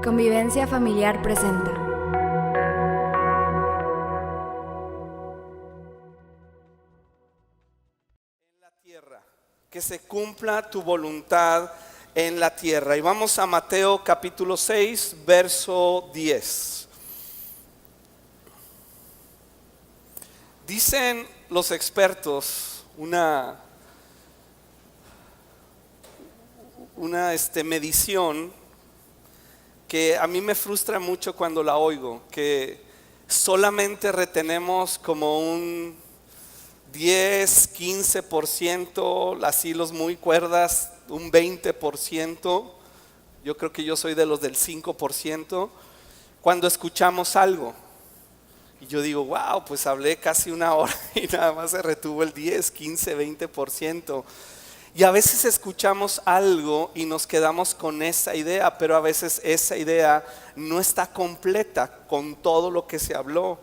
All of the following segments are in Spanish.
Convivencia Familiar presenta. En la tierra, que se cumpla tu voluntad en la tierra. Y vamos a Mateo capítulo 6, verso 10. Dicen los expertos una medición que a mí me frustra mucho cuando la oigo, que solamente retenemos como un 10-15%, así los muy cuerdas, un 20%. Yo creo que yo soy de los del 5% cuando escuchamos algo. Y yo digo, wow, pues hablé casi una hora y nada más se retuvo el 10, 15, 20%. Y a veces escuchamos algo y nos quedamos con esa idea, pero a veces esa idea no está completa con todo lo que se habló.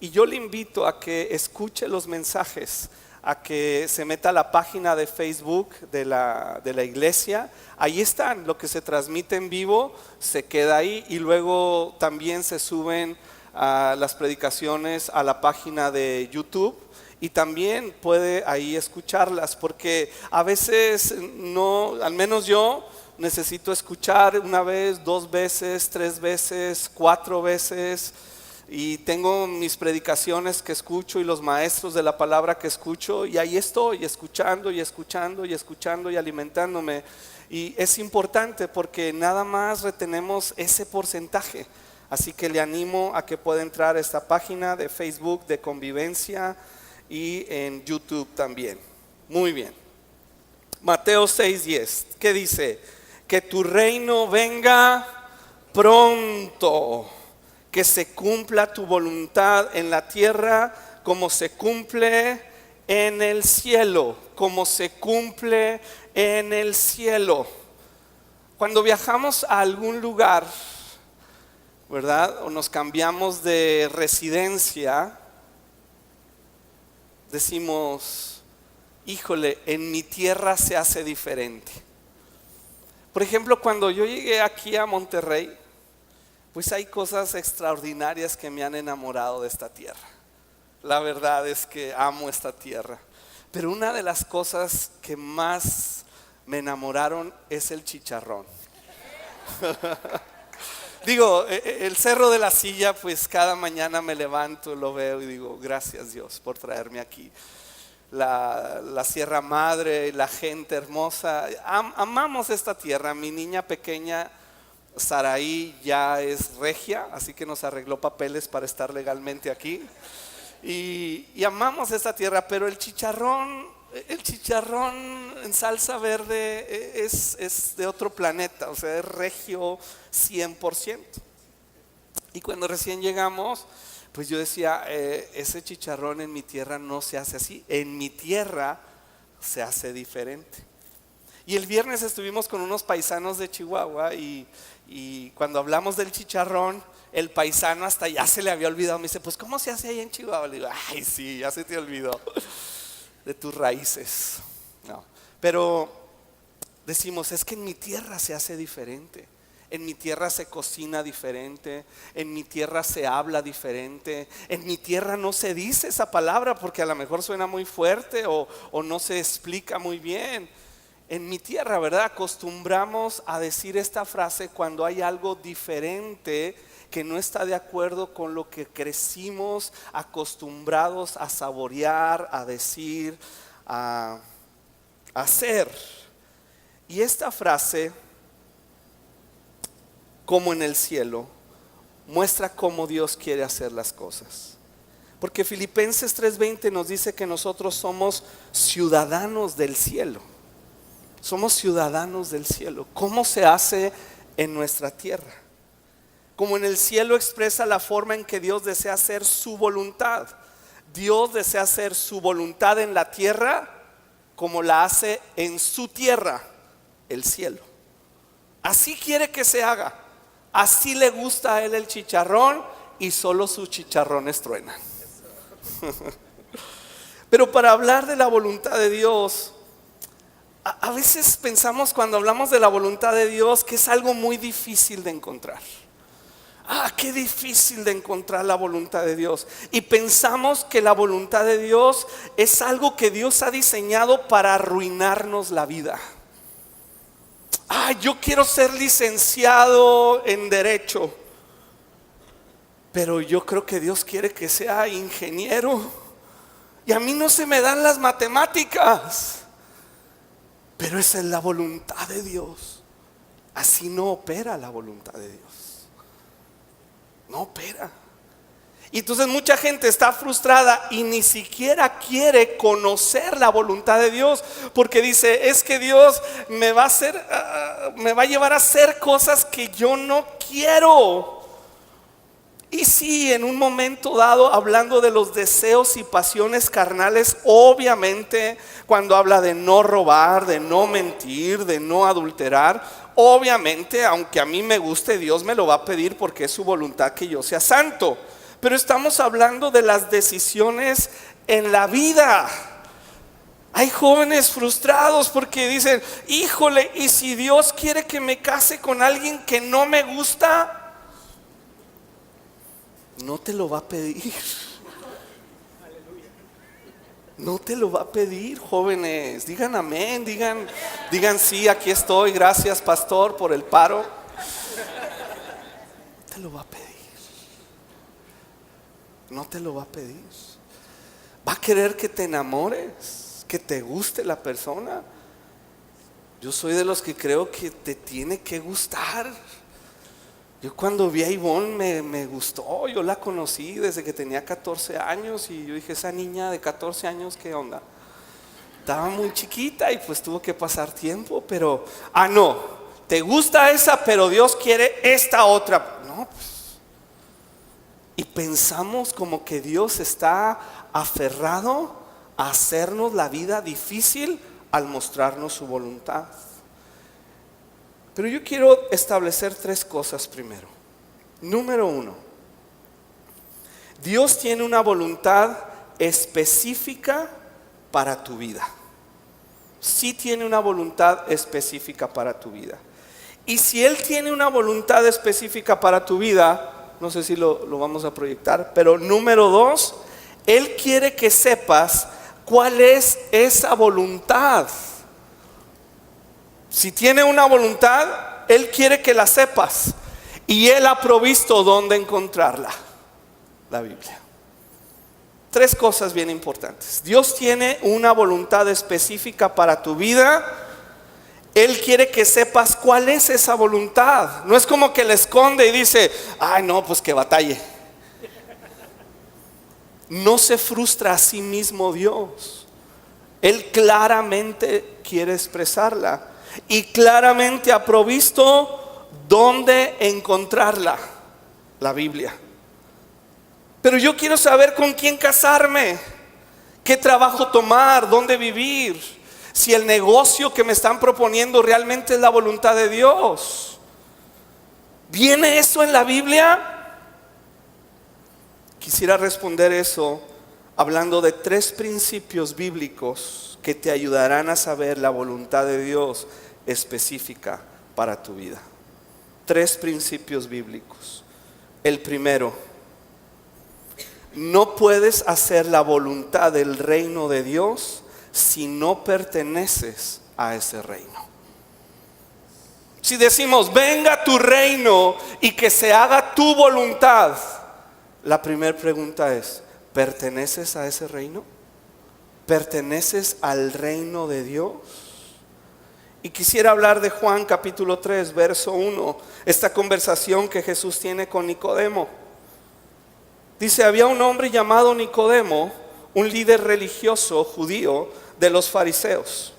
Y yo le invito a que escuche los mensajes, a que se meta a la página de Facebook de la iglesia. Ahí están, lo que se transmite en vivo se queda ahí y luego también se suben a las predicaciones a la página de YouTube. Y también puede ahí escucharlas, porque a veces no, al menos yo necesito escuchar una vez, 2 veces, 3 veces, 4 veces. Y tengo mis predicaciones que escucho y los maestros de la palabra que escucho, y ahí estoy escuchando y escuchando y escuchando y alimentándome. Y es importante porque nada más retenemos ese porcentaje. Así que le animo a que pueda entrar a esta página de Facebook de Convivencia y en YouTube también. Muy bien. Mateo 6:10, ¿qué dice? Que tu reino venga pronto, que se cumpla tu voluntad en la tierra como se cumple en el cielo, como se cumple en el cielo. Cuando viajamos a algún lugar, ¿verdad? O nos cambiamos de residencia, decimos, híjole, en mi tierra se hace diferente. Por ejemplo, cuando yo llegué aquí a Monterrey, pues hay cosas extraordinarias que me han enamorado de esta tierra. La verdad es que amo esta tierra. Pero una de las cosas que más me enamoraron es el chicharrón. Digo, el Cerro de la Silla, pues cada mañana me levanto, lo veo y digo, gracias Dios por traerme aquí. La Sierra Madre, la gente hermosa, amamos esta tierra. Mi niña pequeña, Saraí, ya es regia, así que nos arregló papeles para estar legalmente aquí. Y amamos esta tierra, pero el chicharrón en salsa verde es de otro planeta, o sea, es regio 100%. Y cuando recién llegamos, pues yo decía, ese chicharrón en mi tierra no se hace así, en mi tierra se hace diferente. Y el viernes estuvimos con unos paisanos de Chihuahua y cuando hablamos del chicharrón, el paisano hasta ya se le había olvidado. Me dice, pues ¿cómo se hace ahí en Chihuahua? Le digo, ay sí, ya se te olvidó de tus raíces. No, pero decimos, es que en mi tierra se hace diferente. En mi tierra se cocina diferente, en mi tierra se habla diferente, en mi tierra no se dice esa palabra porque a lo mejor suena muy fuerte o no se explica muy bien. En mi tierra, ¿verdad? Acostumbramos a decir esta frase cuando hay algo diferente que no está de acuerdo con lo que crecimos acostumbrados a saborear, a decir, a hacer. Y esta frase, como en el cielo, muestra cómo Dios quiere hacer las cosas. Porque Filipenses 3:20 nos dice que nosotros somos ciudadanos del cielo. Somos ciudadanos del cielo. ¿Cómo se hace en nuestra tierra? Como en el cielo expresa la forma en que Dios desea hacer su voluntad. Dios desea hacer su voluntad en la tierra como la hace en su tierra, el cielo. Así quiere que se haga. Así le gusta a Él el chicharrón y solo sus chicharrones truenan. Pero para hablar de la voluntad de Dios, A veces pensamos cuando hablamos de la voluntad de Dios que es algo muy difícil de encontrar. Qué difícil de encontrar la voluntad de Dios. Y pensamos que la voluntad de Dios es algo que Dios ha diseñado para arruinarnos la vida. Yo quiero ser licenciado en derecho, pero yo creo que Dios quiere que sea ingeniero. Y a mí no se me dan las matemáticas, pero esa es la voluntad de Dios. Así no opera la voluntad de Dios. No opera. Y entonces mucha gente está frustrada y ni siquiera quiere conocer la voluntad de Dios, porque dice, es que Dios me va a llevar a hacer cosas que yo no quiero. Y sí, en un momento dado, hablando de los deseos y pasiones carnales, obviamente cuando habla de no robar, de no mentir, de no adulterar, obviamente, aunque a mí me guste, Dios me lo va a pedir porque es su voluntad que yo sea santo. Pero estamos hablando de las decisiones en la vida. Hay jóvenes frustrados porque dicen, híjole, ¿y si Dios quiere que me case con alguien que no me gusta? No te lo va a pedir. No te lo va a pedir, jóvenes. Digan amén, digan sí, aquí estoy, gracias pastor por el paro. No te lo va a pedir. No te lo va a pedir. Va a querer que te enamores, que te guste la persona. Yo soy de los que creo que te tiene que gustar. Yo cuando vi a Ivonne me gustó. Yo la conocí desde que tenía 14 años y yo dije, esa niña de 14 años, ¿qué onda? Estaba muy chiquita y pues tuvo que pasar tiempo, pero no, te gusta esa, pero Dios quiere esta otra. No, pues. Y pensamos como que Dios está aferrado a hacernos la vida difícil al mostrarnos su voluntad. Pero yo quiero establecer 3 cosas primero. Número 1, Dios tiene una voluntad específica para tu vida. Sí tiene una voluntad específica para tu vida. Y si Él tiene una voluntad específica para tu vida, no sé si lo vamos a proyectar, pero número 2, Él quiere que sepas cuál es esa voluntad. Si tiene una voluntad, Él quiere que la sepas. Y Él ha provisto dónde encontrarla. La Biblia. 3 cosas bien importantes. Dios tiene una voluntad específica para tu vida. Él quiere que sepas cuál es esa voluntad. No es como que la esconde y dice, no, pues que batalle. No se frustra a sí mismo Dios. Él claramente quiere expresarla. Y claramente ha provisto dónde encontrarla, la Biblia. Pero yo quiero saber con quién casarme, qué trabajo tomar, dónde vivir, si el negocio que me están proponiendo realmente es la voluntad de Dios. ¿Viene eso en la Biblia? Quisiera responder eso hablando de 3 principios bíblicos que te ayudarán a saber la voluntad de Dios específica para tu vida. 3 principios bíblicos. El primero, no puedes hacer la voluntad del reino de Dios si no perteneces a ese reino. Si decimos, venga tu reino y que se haga tu voluntad, la primera pregunta es, ¿perteneces a ese reino? ¿Perteneces al reino de Dios? Y quisiera hablar de Juan capítulo 3, verso 1, esta conversación que Jesús tiene con Nicodemo. Dice, había un hombre llamado Nicodemo, un líder religioso judío de los fariseos.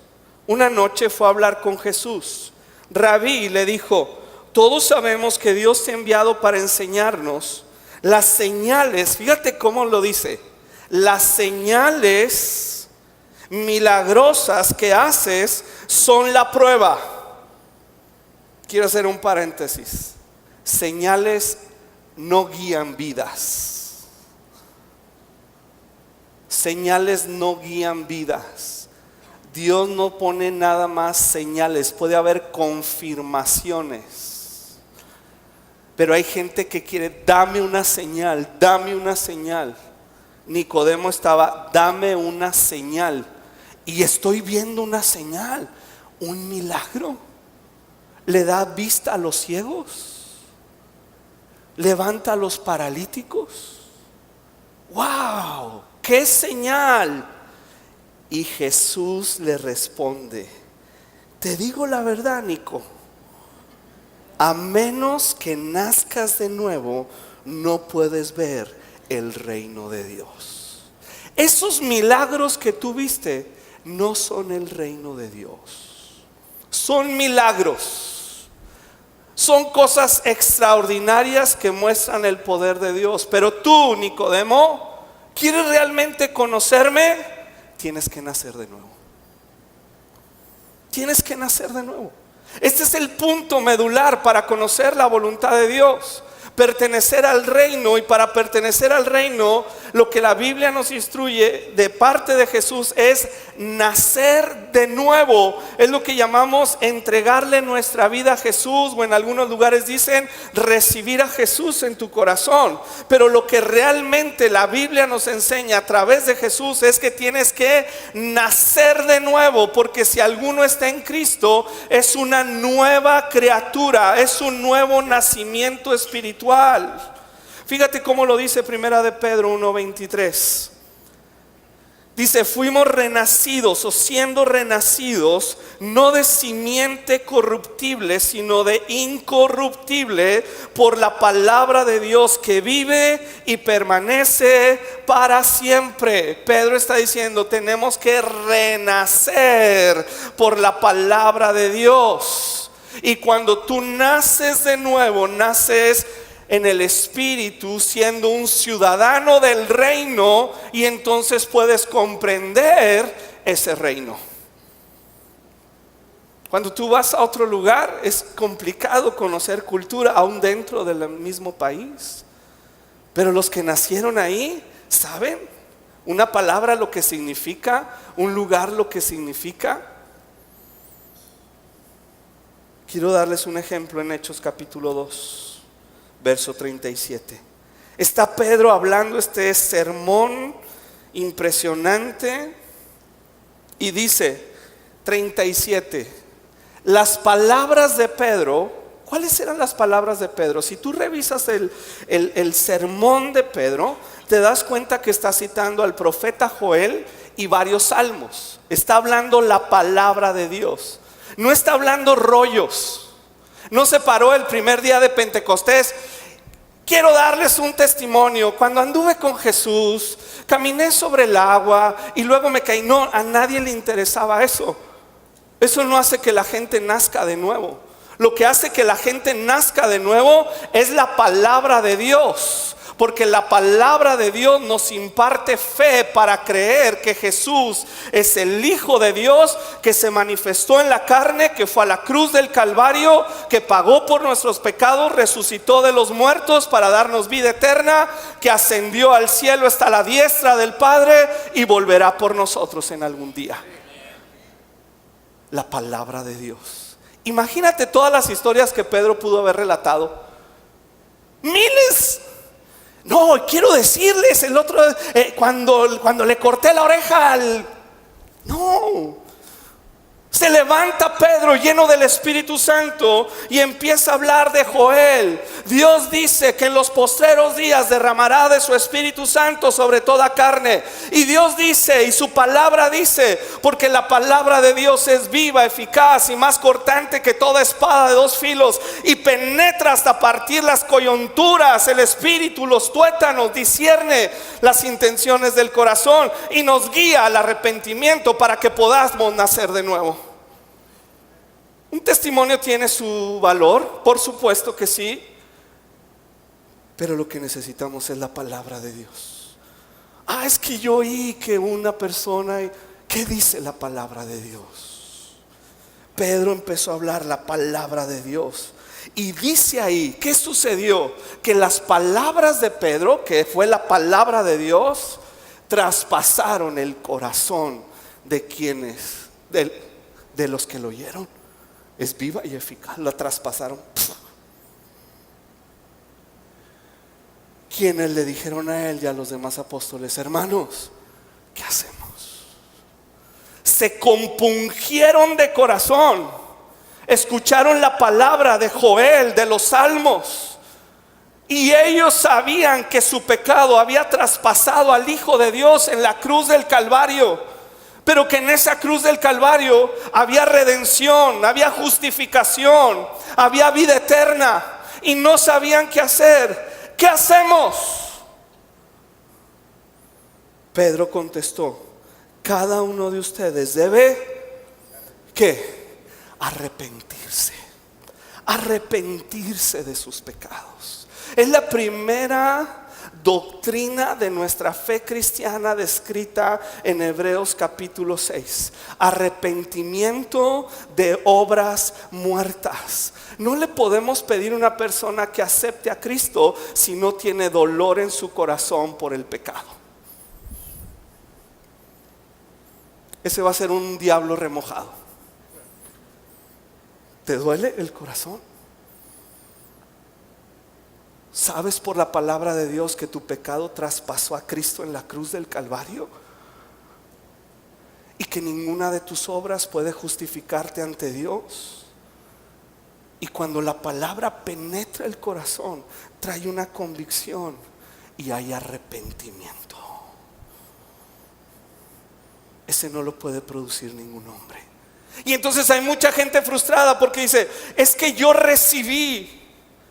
Una noche fue a hablar con Jesús. Rabí, le dijo, todos sabemos que Dios te ha enviado para enseñarnos las señales. Fíjate cómo lo dice, las señales milagrosas que haces son la prueba. Quiero hacer un paréntesis. Señales no guían vidas. Señales no guían vidas. Dios no pone nada más señales, puede haber confirmaciones. Pero hay gente que quiere, dame una señal, dame una señal. Nicodemo estaba, dame una señal. Y estoy viendo una señal, un milagro. Le da vista a los ciegos, levanta a los paralíticos. ¡Wow! ¡Qué señal! Y Jesús le responde, te digo la verdad, Nico, a menos que nazcas de nuevo, no puedes ver el reino de Dios. Esos milagros que tú viste no son el reino de Dios. Son milagros. Son cosas extraordinarias que muestran el poder de Dios. Pero tú, Nicodemo, ¿quieres realmente conocerme? Tienes que nacer de nuevo. Tienes que nacer de nuevo. Este es el punto medular para conocer la voluntad de Dios. Pertenecer al reino, y para pertenecer al reino, lo que la Biblia nos instruye de parte de Jesús es nacer de nuevo. Es lo que llamamos entregarle nuestra vida a Jesús, o en algunos lugares dicen recibir a Jesús en tu corazón. Pero lo que realmente la Biblia nos enseña a través de Jesús es que tienes que nacer de nuevo, porque si alguno está en Cristo es una nueva criatura, es un nuevo nacimiento espiritual. Fíjate cómo lo dice Primera de Pedro 1:23. Dice, fuimos renacidos, o siendo renacidos, no de simiente corruptible, sino de incorruptible, por la palabra de Dios que vive y permanece para siempre. Pedro está diciendo, tenemos que renacer por la palabra de Dios. Y cuando tú naces de nuevo, naces en el Espíritu, siendo un ciudadano del reino, y entonces puedes comprender ese reino. Cuando tú vas a otro lugar, es complicado conocer cultura aún dentro del mismo país. Pero los que nacieron ahí saben una palabra lo que significa, un lugar lo que significa. Quiero darles un ejemplo en Hechos capítulo 2. Verso 37. Está Pedro hablando este sermón impresionante y dice 37. Las palabras de Pedro. ¿Cuáles eran las palabras de Pedro? Si tú revisas el sermón de Pedro, te das cuenta que está citando al profeta Joel y varios salmos. Está hablando la palabra de Dios. No está hablando rollos. No se paró el primer día de Pentecostés. Quiero darles un testimonio. Cuando anduve con Jesús, caminé sobre el agua y luego me caí. No, a nadie le interesaba eso. Eso no hace que la gente nazca de nuevo. Lo que hace que la gente nazca de nuevo es la palabra de Dios. Porque la palabra de Dios nos imparte fe para creer que Jesús es el Hijo de Dios, que se manifestó en la carne, que fue a la cruz del Calvario, que pagó por nuestros pecados, resucitó de los muertos para darnos vida eterna, que ascendió al cielo hasta la diestra del Padre y volverá por nosotros en algún día. La palabra de Dios. Imagínate todas las historias que Pedro pudo haber relatado. Miles. No, quiero decirles el otro, cuando le corté la oreja al... No. Se levanta Pedro lleno del Espíritu Santo y empieza a hablar de Joel. Dios dice que en los postreros días derramará de su Espíritu Santo sobre toda carne. Y Dios dice, y su palabra dice, porque la palabra de Dios es viva, eficaz y más cortante que toda espada de dos filos, y penetra hasta partir las coyunturas, el espíritu, los tuétanos, discierne las intenciones del corazón y nos guía al arrepentimiento para que podamos nacer de nuevo. Un testimonio tiene su valor, por supuesto que sí, pero lo que necesitamos es la palabra de Dios. Es que yo oí que una persona, ¿qué dice la palabra de Dios? Pedro empezó a hablar la palabra de Dios. Y dice ahí, ¿qué sucedió? Que las palabras de Pedro, que fue la palabra de Dios, traspasaron el corazón de quienes de los que lo oyeron. Es viva y eficaz. La traspasaron. Quienes le dijeron a él y a los demás apóstoles: hermanos, ¿qué hacemos? Se compungieron de corazón. Escucharon la palabra de Joel, de los salmos, y ellos sabían que su pecado había traspasado al Hijo de Dios en la cruz del Calvario, pero que en esa cruz del Calvario había redención, había justificación, había vida eterna, y no sabían qué hacer. ¿Qué hacemos? Pedro contestó: cada uno de ustedes debe, ¿qué? Arrepentirse de sus pecados. Es la primera doctrina de nuestra fe cristiana descrita en Hebreos capítulo 6. Arrepentimiento de obras muertas. No le podemos pedir a una persona que acepte a Cristo si no tiene dolor en su corazón por el pecado. Ese va a ser un diablo remojado. ¿Te duele el corazón? ¿Sabes por la palabra de Dios que tu pecado traspasó a Cristo en la cruz del Calvario? Y que ninguna de tus obras puede justificarte ante Dios. Y cuando la palabra penetra el corazón, trae una convicción y hay arrepentimiento. Ese no lo puede producir ningún hombre. Y entonces hay mucha gente frustrada porque dice: es que yo recibí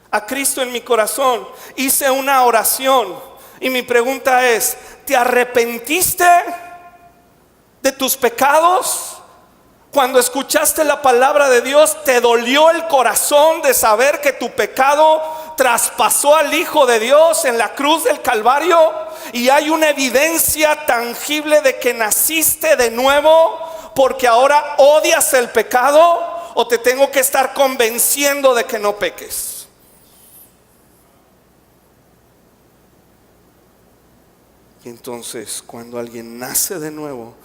a Cristo en mi corazón, hice una oración, y mi pregunta es: ¿te arrepentiste de tus pecados? Cuando escuchaste la palabra de Dios, ¿te dolió el corazón de saber que tu pecado traspasó al Hijo de Dios en la cruz del Calvario? Y hay una evidencia tangible de que naciste de nuevo, porque ahora odias el pecado. ¿O te tengo que estar convenciendo de que no peques? Y entonces, cuando alguien nace de nuevo,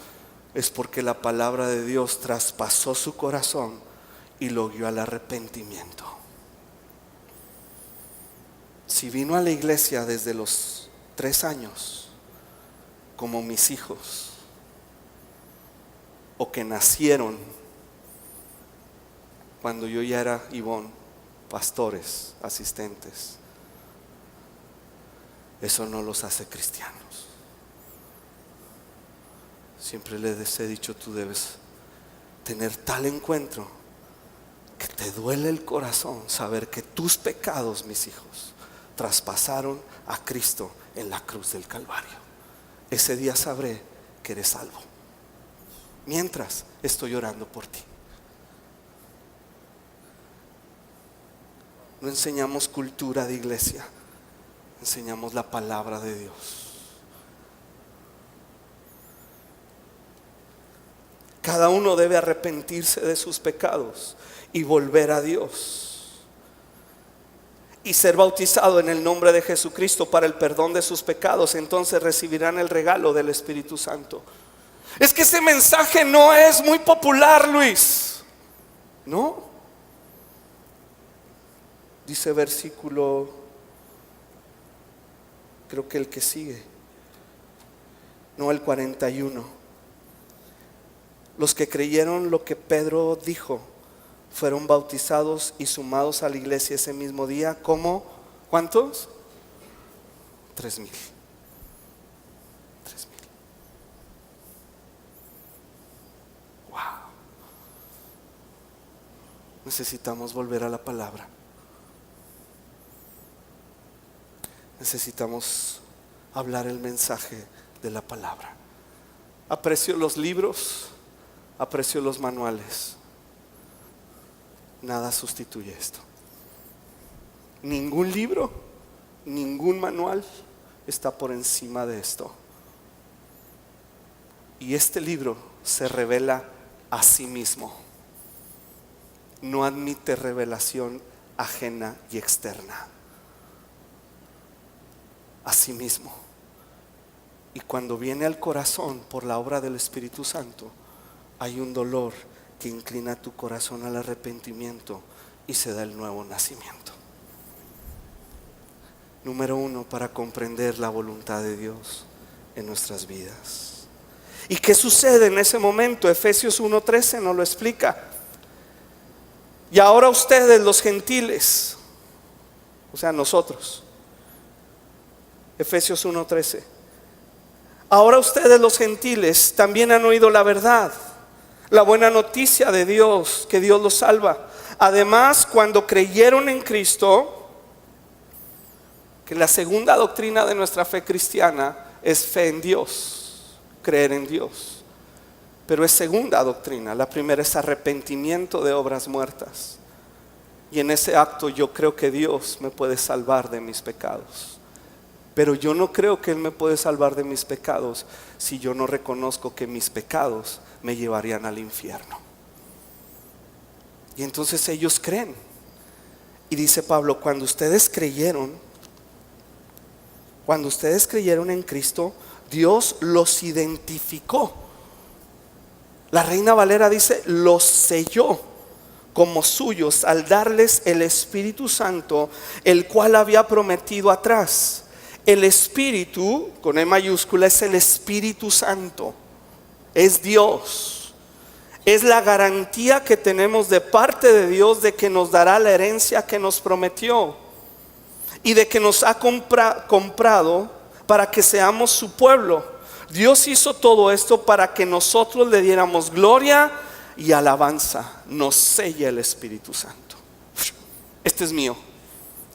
es porque la palabra de Dios traspasó su corazón y lo guió al arrepentimiento. Si vino a la iglesia desde los 3 años, como mis hijos, o que nacieron cuando yo ya era Ivonne, pastores, asistentes, eso no los hace cristianos. Siempre les he dicho: tú debes tener tal encuentro que te duele el corazón saber que tus pecados, mis hijos, traspasaron a Cristo en la cruz del Calvario. Ese día sabré que eres salvo. Mientras estoy orando por ti. No enseñamos cultura de iglesia, enseñamos la palabra de Dios. Cada uno debe arrepentirse de sus pecados y volver a Dios, y ser bautizado en el nombre de Jesucristo para el perdón de sus pecados. Entonces recibirán el regalo del Espíritu Santo. Es que ese mensaje no es muy popular, Luis. ¿No? Dice versículo, creo que el que sigue, no, el 41. Los que creyeron lo que Pedro dijo fueron bautizados y sumados a la iglesia ese mismo día. ¿Cómo? ¿Cuántos? 3,000. Wow. Necesitamos volver a la palabra. Necesitamos hablar el mensaje de la palabra. Aprecio los libros, aprecio los manuales. Nada sustituye esto. Ningún libro, ningún manual está por encima de esto. Y este libro se revela a sí mismo. No admite revelación ajena y externa. A sí mismo. Y cuando viene al corazón por la obra del Espíritu Santo, hay un dolor que inclina tu corazón al arrepentimiento y se da el nuevo nacimiento. Número 1, para comprender la voluntad de Dios en nuestras vidas. ¿Y qué sucede en ese momento? Efesios 1:13 nos lo explica. Y ahora ustedes, los gentiles, o sea, nosotros. Efesios 1:13. Ahora ustedes, los gentiles, también han oído la verdad, la buena noticia de Dios, que Dios los salva. Además, cuando creyeron en Cristo, que la segunda doctrina de nuestra fe cristiana es fe en Dios, creer en Dios. Pero es segunda doctrina. La primera es arrepentimiento de obras muertas. Y en ese acto yo creo que Dios me puede salvar de mis pecados. Pero yo no creo que Él me puede salvar de mis pecados si yo no reconozco que mis pecados me llevarían al infierno. Y entonces ellos creen. Y dice Pablo, cuando ustedes creyeron en Cristo, Dios los identificó. La Reina Valera dice, los selló como suyos al darles el Espíritu Santo, el cual había prometido atrás. El Espíritu, con E mayúscula, es el Espíritu Santo, es Dios. Es la garantía que tenemos de parte de Dios de que nos dará la herencia que nos prometió y de que nos ha comprado para que seamos su pueblo. Dios hizo todo esto para que nosotros le diéramos gloria y alabanza. Nos sella el Espíritu Santo. Este es mío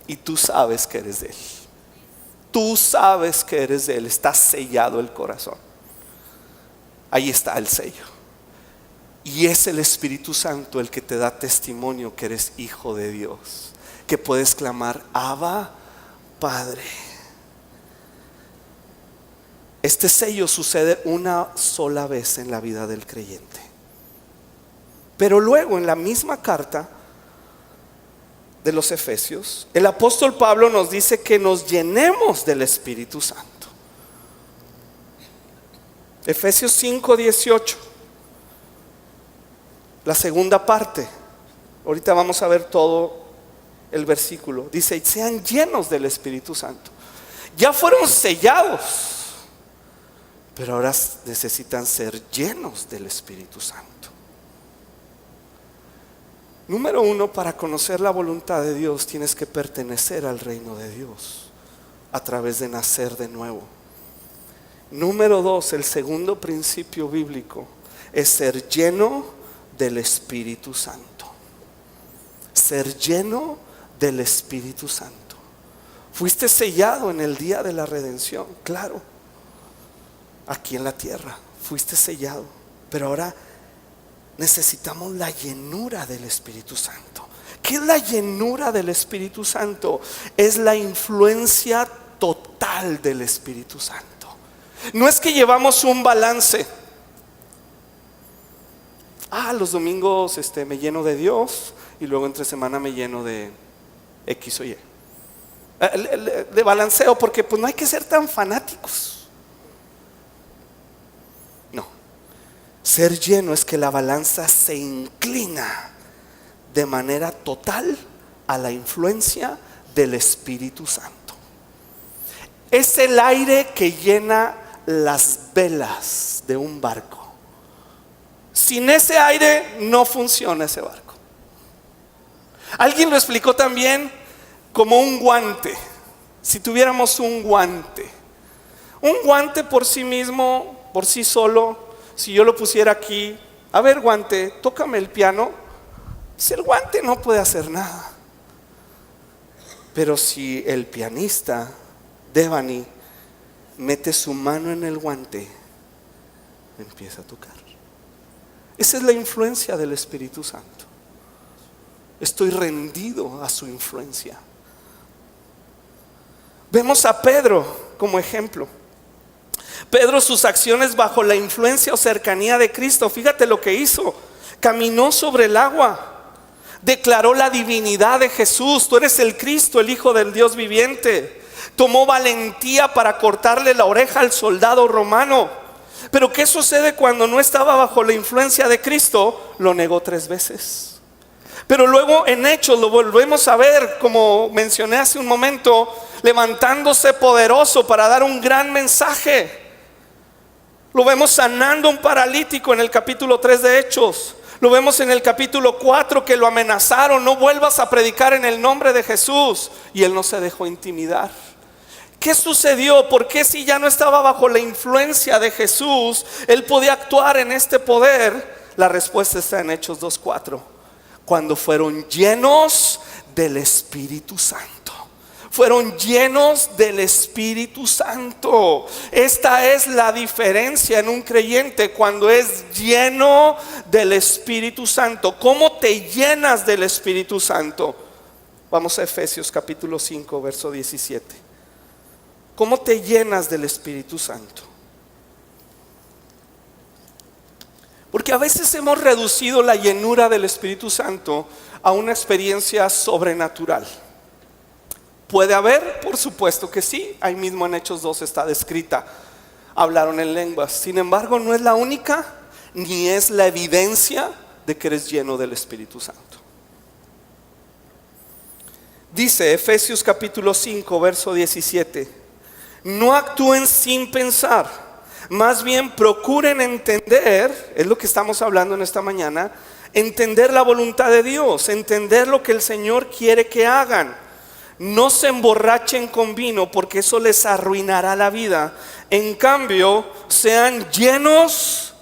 y tú sabes que eres de Él. Tú sabes que eres de Él. Está sellado el corazón. Ahí está el sello. Y es el Espíritu Santo el que te da testimonio que eres hijo de Dios, que puedes clamar, Abba, Padre. Este sello sucede una sola vez en la vida del creyente. Pero luego en la misma carta de los Efesios, el apóstol Pablo nos dice que nos llenemos del Espíritu Santo. Efesios 5:18, la segunda parte. Ahorita vamos a ver todo el versículo. Dice, sean llenos del Espíritu Santo. Ya fueron sellados, pero ahora necesitan ser llenos del Espíritu Santo. Número 1, para conocer la voluntad de Dios tienes que pertenecer al reino de Dios a través de nacer de nuevo. Número 2, el segundo principio bíblico es ser lleno del Espíritu Santo. Ser lleno del Espíritu Santo. Fuiste sellado en el día de la redención, claro. Aquí en la tierra fuiste sellado, pero ahora necesitamos la llenura del Espíritu Santo. ¿Qué es la llenura del Espíritu Santo? Es la influencia total del Espíritu Santo. No es que llevamos un balance. Los domingos me lleno de Dios y luego entre semana me lleno de X o Y. De balanceo, porque pues no hay que ser tan fanáticos. Ser lleno es que la balanza se inclina de manera total a la influencia del Espíritu Santo. Es el aire que llena las velas de un barco. Sin ese aire no funciona ese barco. Alguien lo explicó también como un guante. Si tuviéramos un guante por sí mismo, por sí solo, si yo lo pusiera aquí, a ver guante, tócame el piano, si el guante no puede hacer nada. Pero si el pianista, Devani, mete su mano en el guante, empieza a tocar. Esa es la influencia del Espíritu Santo. Estoy rendido a su influencia. Vemos a Pedro como ejemplo. Pedro, sus acciones bajo la influencia o cercanía de Cristo, fíjate lo que hizo. Caminó sobre el agua, declaró la divinidad de Jesús. Tú eres el Cristo, el Hijo del Dios viviente. Tomó valentía para cortarle la oreja al soldado romano. Pero ¿qué sucede cuando no estaba bajo la influencia de Cristo? Lo negó 3 veces. Pero luego en Hechos lo volvemos a ver, como mencioné hace un momento, levantándose poderoso para dar un gran mensaje. Lo vemos sanando a un paralítico en el capítulo 3 de Hechos. Lo vemos en el capítulo 4 que lo amenazaron: no vuelvas a predicar en el nombre de Jesús. Y él no se dejó intimidar. ¿Qué sucedió? ¿Por qué, si ya no estaba bajo la influencia de Jesús, él podía actuar en este poder? La respuesta está en Hechos 2:4. Cuando fueron llenos del Espíritu Santo. Fueron llenos del Espíritu Santo. Esta es la diferencia en un creyente cuando es lleno del Espíritu Santo. ¿Cómo te llenas del Espíritu Santo? Vamos a Efesios capítulo 5, verso 17. ¿Cómo te llenas del Espíritu Santo? Porque a veces hemos reducido la llenura del Espíritu Santo a una experiencia sobrenatural. ¿Puede haber? Por supuesto que sí. Ahí mismo en Hechos 2 está descrita: hablaron en lenguas. Sin embargo, no es la única, ni es la evidencia de que eres lleno del Espíritu Santo. Dice Efesios capítulo 5, verso 17: no actúen sin pensar, más bien procuren entender, es lo que estamos hablando en esta mañana, entender la voluntad de Dios, entender lo que el Señor quiere que hagan. No se emborrachen con vino, porque eso les arruinará la vida. En cambio, sean llenos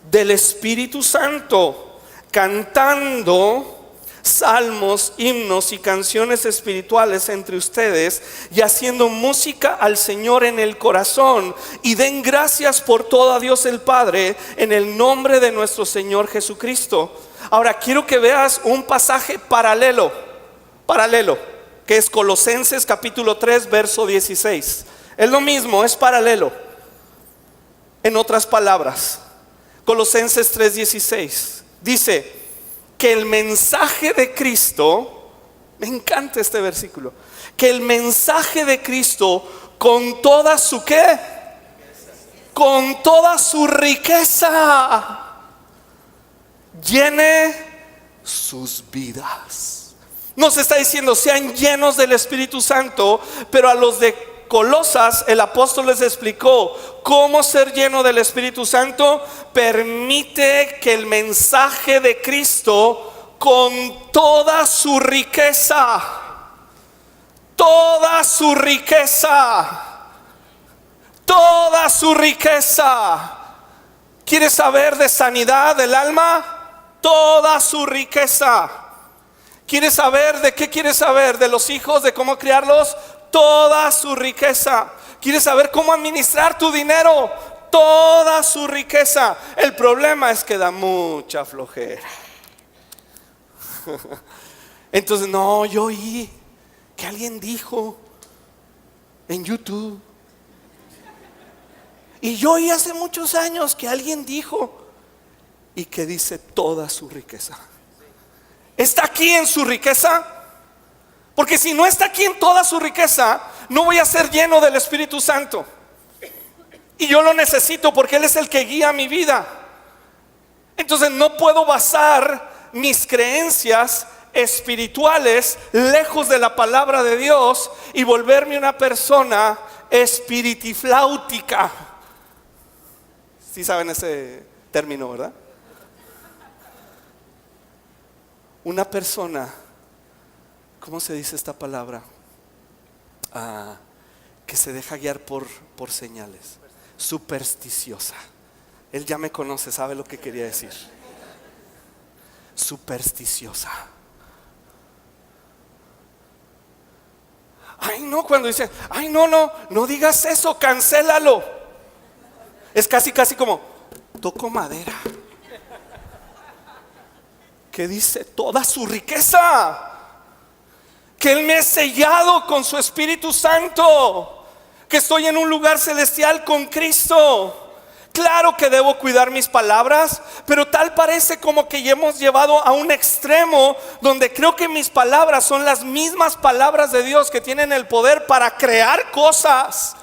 del Espíritu Santo, cantando salmos, himnos y canciones espirituales entre ustedes, y haciendo música al Señor en el corazón, y den gracias por todo a Dios el Padre en el nombre de nuestro Señor Jesucristo. Ahora quiero que veas un pasaje paralelo, que es Colosenses capítulo 3, verso 16. Es lo mismo, es paralelo. En otras palabras, Colosenses 3:16 dice que el mensaje de Cristo, me encanta este versículo, que el mensaje de Cristo con toda su ¿qué? Con toda su riqueza llene sus vidas. Nos está diciendo: sean llenos del Espíritu Santo. Pero a los de Colosas el apóstol les explicó cómo ser lleno del Espíritu Santo. Permite que el mensaje de Cristo con toda su riqueza, toda su riqueza, toda su riqueza. ¿Quieres saber de sanidad del alma? Toda su riqueza. ¿Quieres saber de qué quieres saber? De los hijos, de cómo criarlos. Toda su riqueza. ¿Quieres saber cómo administrar tu dinero? Toda su riqueza. El problema es que da mucha flojera. Entonces, no, yo oí que alguien dijo en YouTube, y yo oí hace muchos años que alguien dijo, y que dice toda su riqueza. ¿Está aquí en su riqueza? Porque si no está aquí en toda su riqueza, no voy a ser lleno del Espíritu Santo. Y yo lo necesito porque Él es el que guía mi vida. Entonces no puedo basar mis creencias espirituales lejos de la palabra de Dios y volverme una persona espiritifláutica. ¿Sí saben ese término, verdad? Una persona, ¿cómo se dice esta palabra? Que se deja guiar por señales. Supersticiosa. Él ya me conoce, sabe lo que quería decir. Supersticiosa. Ay, no, cuando dice, ay, no digas eso, cancélalo. Es casi como, toco madera. Que dice toda su riqueza, que Él me ha sellado con su Espíritu Santo, que estoy en un lugar celestial con Cristo. Claro que debo cuidar mis palabras, pero tal parece como que ya hemos llevado a un extremo donde creo que mis palabras son las mismas palabras de Dios que tienen el poder para crear cosas.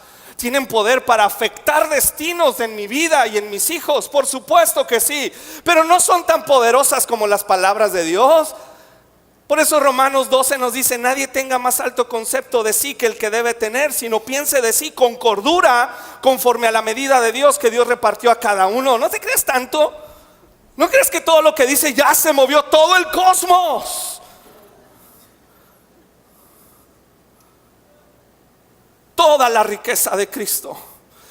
¿Tienen poder para afectar destinos en mi vida y en mis hijos? Por supuesto que sí, pero no son tan poderosas como las palabras de Dios. Por eso Romanos 12 nos dice: nadie tenga más alto concepto de sí que el que debe tener, sino piense de sí con cordura, conforme a la medida de Dios que Dios repartió a cada uno. ¿No te crees tanto? ¿No crees que todo lo que dice ya se movió todo el cosmos? Toda la riqueza de Cristo.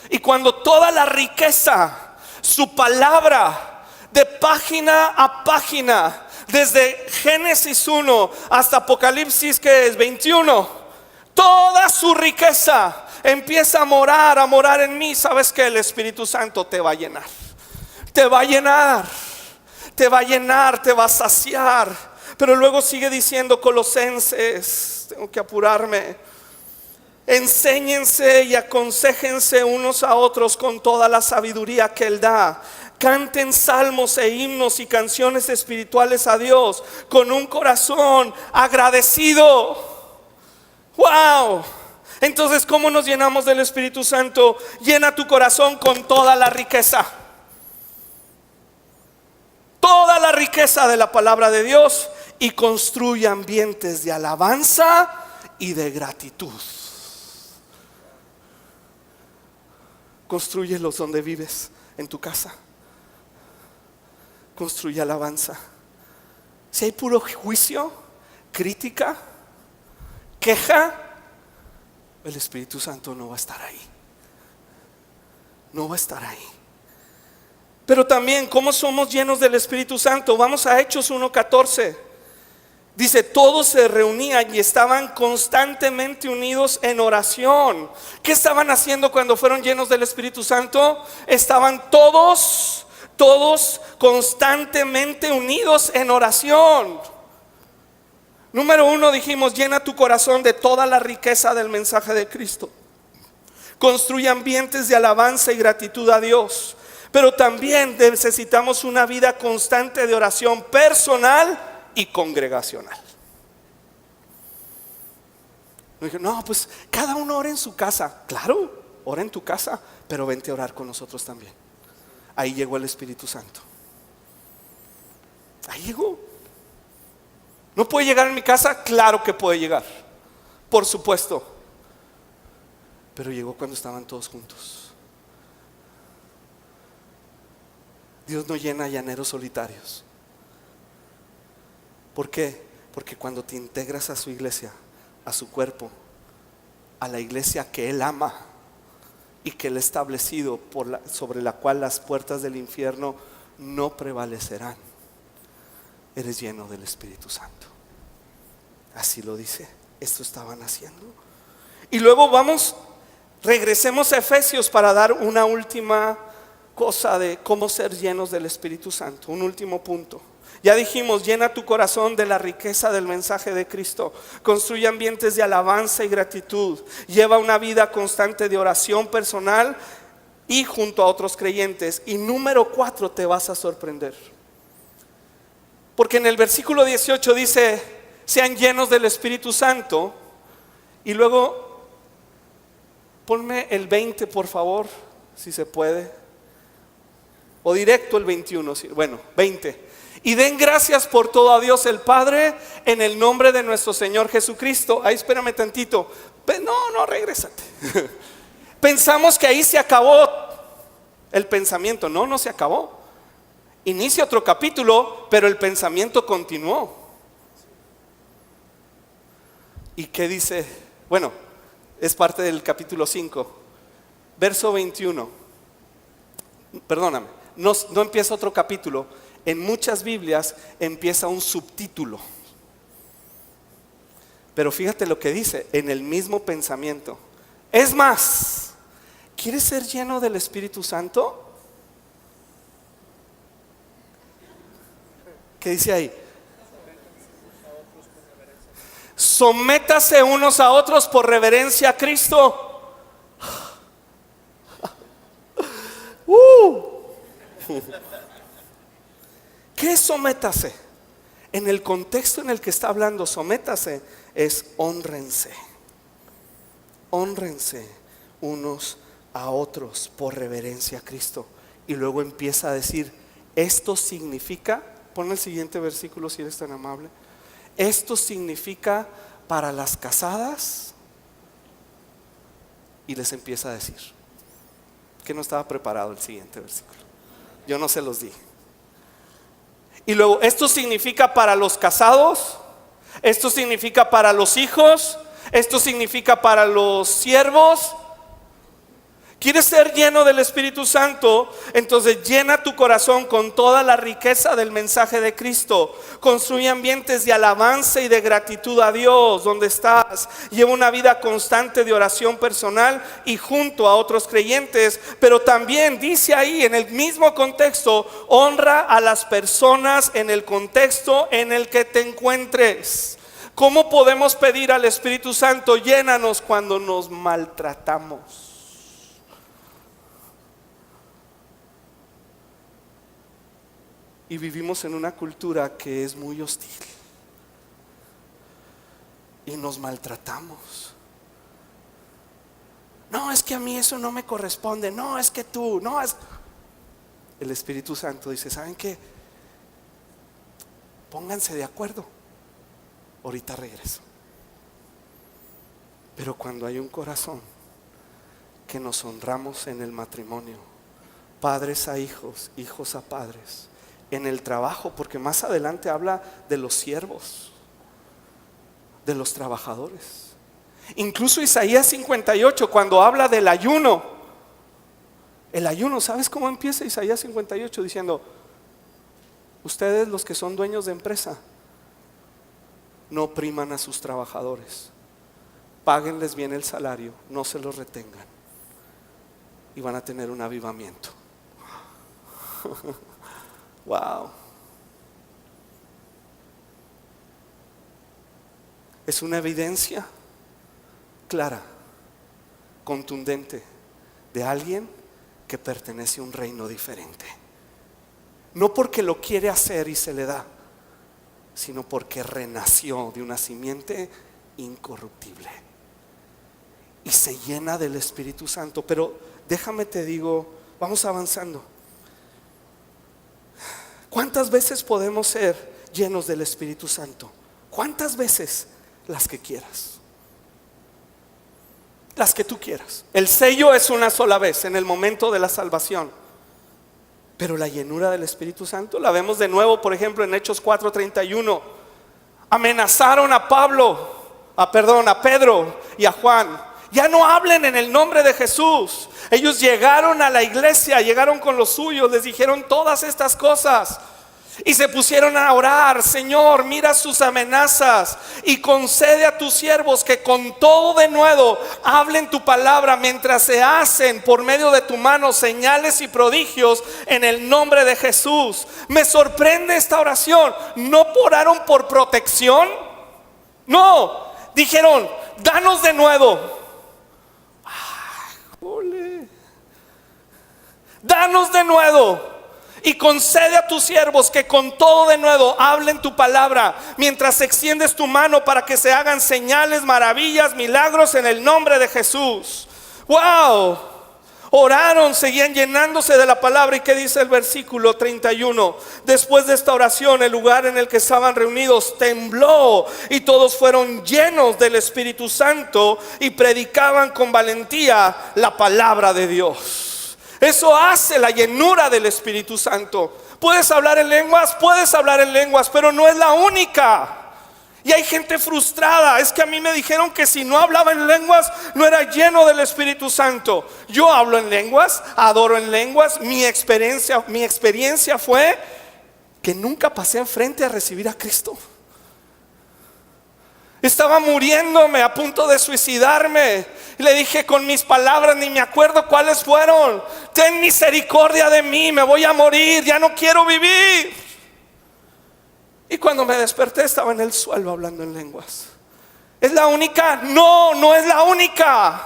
Y cuando toda la riqueza, su palabra, de página a página, desde Génesis 1 hasta Apocalipsis, que es 21, toda su riqueza empieza a morar en mí. ¿Sabes que el Espíritu Santo te va a llenar? Te va a llenar, te va a llenar, te va a saciar. Pero luego sigue diciendo Colosenses, tengo que apurarme: enséñense y aconséjense unos a otros con toda la sabiduría que Él da. Canten salmos e himnos y canciones espirituales a Dios con un corazón agradecido. ¡Wow! Entonces, ¿cómo nos llenamos del Espíritu Santo? Llena tu corazón con toda la riqueza. Toda la riqueza de la palabra de Dios, y construye ambientes de alabanza y de gratitud. Construyelos donde vives, en tu casa. Construye alabanza. Si hay puro juicio, crítica, queja, el Espíritu Santo no va a estar ahí. No va a estar ahí. Pero también, ¿cómo somos llenos del Espíritu Santo? Vamos a Hechos 1:14. Dice: todos se reunían y estaban constantemente unidos en oración. ¿Qué estaban haciendo cuando fueron llenos del Espíritu Santo? Estaban todos constantemente unidos en oración. Número 1, dijimos: llena tu corazón de toda la riqueza del mensaje de Cristo. Construye ambientes de alabanza y gratitud a Dios. Pero también necesitamos una vida constante de oración personal y congregacional. No, pues cada uno ora en su casa. Claro, ora en tu casa, pero vente a orar con nosotros también. Ahí llegó el Espíritu Santo. Ahí llegó. ¿No puede llegar en mi casa? Claro que puede llegar, por supuesto. Pero llegó cuando estaban todos juntos. Dios no llena llaneros solitarios. ¿Por qué? Porque cuando te integras a su iglesia, a su cuerpo, a la iglesia que Él ama y que Él ha establecido, sobre la cual las puertas del infierno no prevalecerán, eres lleno del Espíritu Santo. Así lo dice. Esto estaban haciendo. Y luego regresemos a Efesios para dar una última cosa de cómo ser llenos del Espíritu Santo. Un último punto. Ya dijimos: llena tu corazón de la riqueza del mensaje de Cristo. Construye ambientes de alabanza y gratitud. Lleva una vida constante de oración personal y junto a otros creyentes. Y número 4, te vas a sorprender. Porque en el versículo 18 dice: sean llenos del Espíritu Santo. Y luego ponme el 20, por favor, si se puede. O directo el 21, bueno, 20. Y den gracias por todo a Dios el Padre en el nombre de nuestro Señor Jesucristo. Ahí espérame tantito. No, regrésate. Pensamos que ahí se acabó el pensamiento. No se acabó. Inicia otro capítulo, pero el pensamiento continuó. ¿Y qué dice? Bueno, es parte del capítulo 5, verso 21. Perdóname. No empieza otro capítulo. En muchas Biblias empieza un subtítulo. Pero fíjate lo que dice en el mismo pensamiento. Es más, ¿quieres ser lleno del Espíritu Santo? ¿Qué dice ahí? Sométase unos a otros por reverencia a Cristo. ¿Qué es sométase? En el contexto en el que está hablando sométase es honrense. Honrense unos a otros por reverencia a Cristo. Y luego empieza a decir, esto significa, pon el siguiente versículo si eres tan amable. Esto significa para las casadas. Y les empieza a decir, que no estaba preparado el siguiente versículo. Yo no se los di. Y luego, esto significa para los casados, esto significa para los hijos, esto significa para los siervos. ¿Quieres ser lleno del Espíritu Santo? Entonces llena tu corazón con toda la riqueza del mensaje de Cristo. Construye ambientes de alabanza y de gratitud a Dios donde estás. Lleva una vida constante de oración personal y junto a otros creyentes. Pero también dice ahí en el mismo contexto, honra a las personas en el contexto en el que te encuentres. ¿Cómo podemos pedir al Espíritu Santo? Llénanos cuando nos maltratamos. Y vivimos en una cultura que es muy hostil. Y nos maltratamos. No, es que a mí eso no me corresponde. No, es que tú, no es. El Espíritu Santo dice, ¿saben qué? Pónganse de acuerdo. Ahorita regreso. Pero cuando hay un corazón que nos honramos en el matrimonio, padres a hijos, hijos a padres, en el trabajo, porque más adelante habla de los siervos, de los trabajadores. Incluso Isaías 58, cuando habla del ayuno, el ayuno, ¿sabes cómo empieza Isaías 58? Diciendo, ustedes los que son dueños de empresa, no opriman a sus trabajadores, páguenles bien el salario, no se los retengan, y van a tener un avivamiento. Wow. Es una evidencia clara, contundente, de alguien que pertenece a un reino diferente. No porque lo quiere hacer y se le da, sino porque renació de una simiente incorruptible y se llena del Espíritu Santo. Pero déjame te digo, vamos avanzando. ¿Cuántas veces podemos ser llenos del Espíritu Santo? ¿Cuántas veces? Las que quieras. Las que tú quieras. El sello es una sola vez en el momento de la salvación. Pero la llenura del Espíritu Santo la vemos de nuevo, por ejemplo, en Hechos 4:31. Amenazaron a Pedro y a Juan. Ya no hablen en el nombre de Jesús. Ellos llegaron a la iglesia, llegaron con los suyos, les dijeron todas estas cosas y se pusieron a orar. Señor, mira sus amenazas y concede a tus siervos que con todo denuedo hablen tu palabra mientras se hacen por medio de tu mano señales y prodigios en el nombre de Jesús. Me sorprende esta oración. No oraron por protección, no, dijeron, danos de nuevo. Danos de nuevo y concede a tus siervos que con todo de nuevo hablen tu palabra mientras extiendes tu mano para que se hagan señales, maravillas, milagros en el nombre de Jesús. Wow. Oraron, seguían llenándose de la palabra. ¿Y qué dice el versículo 31? Después de esta oración, el lugar en el que estaban reunidos tembló y todos fueron llenos del Espíritu Santo y predicaban con valentía la palabra de Dios. Eso hace la llenura del Espíritu Santo. Puedes hablar en lenguas, pero no es la única. Y hay gente frustrada. Es que a mí me dijeron que si no hablaba en lenguas no era lleno del Espíritu Santo. Yo hablo en lenguas, adoro en lenguas. Mi experiencia fue que nunca pasé enfrente a recibir a Cristo. Estaba muriéndome, a punto de suicidarme. Y le dije con mis palabras, ni me acuerdo cuáles fueron: ten misericordia de mí, me voy a morir, ya no quiero vivir. Y cuando me desperté estaba en el suelo hablando en lenguas. ¿Es la única? No, no es la única.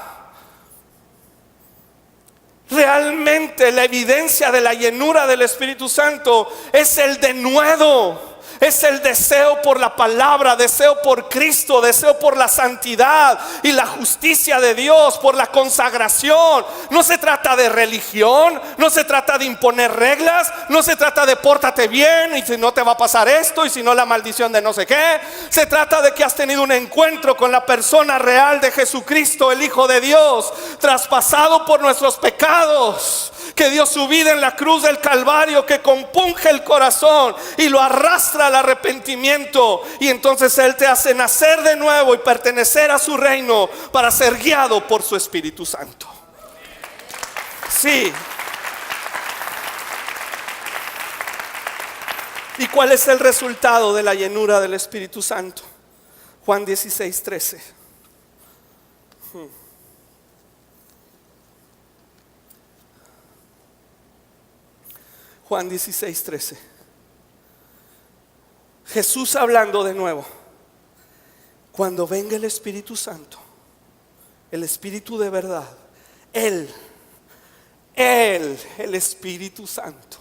Realmente la evidencia de la llenura del Espíritu Santo es el denuedo. Es el deseo por la palabra, deseo por Cristo, deseo por la santidad y la justicia de Dios, por la consagración. No se trata de religión, no se trata de imponer reglas, no se trata de pórtate bien y si no te va a pasar esto y si no la maldición de no sé qué. Se trata de que has tenido un encuentro con la persona real de Jesucristo, el Hijo de Dios, traspasado por nuestros pecados, que dio su vida en la cruz del Calvario, que compunge el corazón y lo arrastra al arrepentimiento, y entonces Él te hace nacer de nuevo y pertenecer a su reino para ser guiado por su Espíritu Santo. Sí. ¿Y cuál es el resultado de la llenura del Espíritu Santo? Juan 16:13. Juan 16:13. Jesús hablando de nuevo. Cuando venga el Espíritu Santo, el Espíritu de verdad, Él, el Espíritu Santo,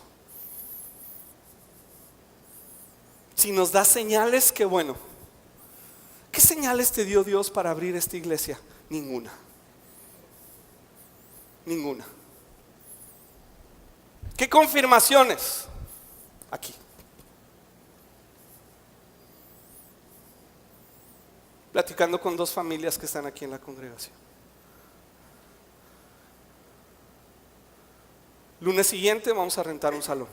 si nos da señales, qué bueno. ¿Qué señales te dio Dios para abrir esta iglesia? Ninguna. Ninguna. ¿Qué confirmaciones? Aquí. Platicando con dos familias que están aquí en la congregación. Lunes siguiente vamos a rentar un salón.